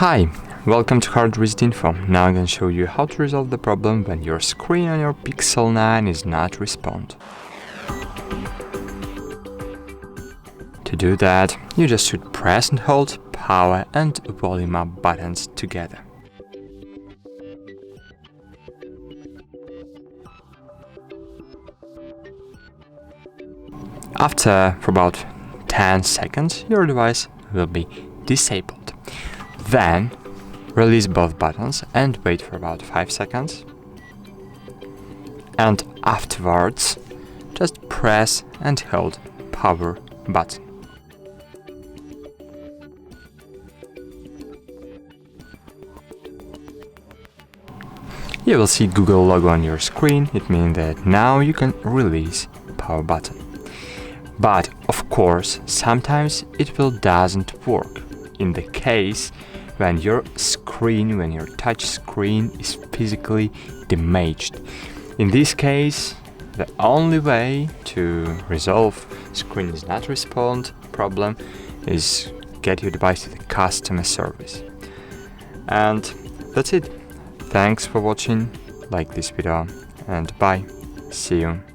Hi, welcome to HardReset.Info. Now I'm going to show you how to resolve the problem when your screen on your Pixel 9 is not respond. To do that, you just should press and hold power and volume up buttons together. After for about 10 seconds, your device will be disabled. Then, release both buttons and wait for about 5 seconds. And afterwards, just press and hold power button. You will see Google logo on your screen. It means that now you can release power button. But of course, sometimes it doesn't work. In the case when your touch screen is physically damaged. In this case, the only way to resolve screen is not respond problem is get your device to the customer service. And that's it. Thanks for watching, like this video, and bye. See you.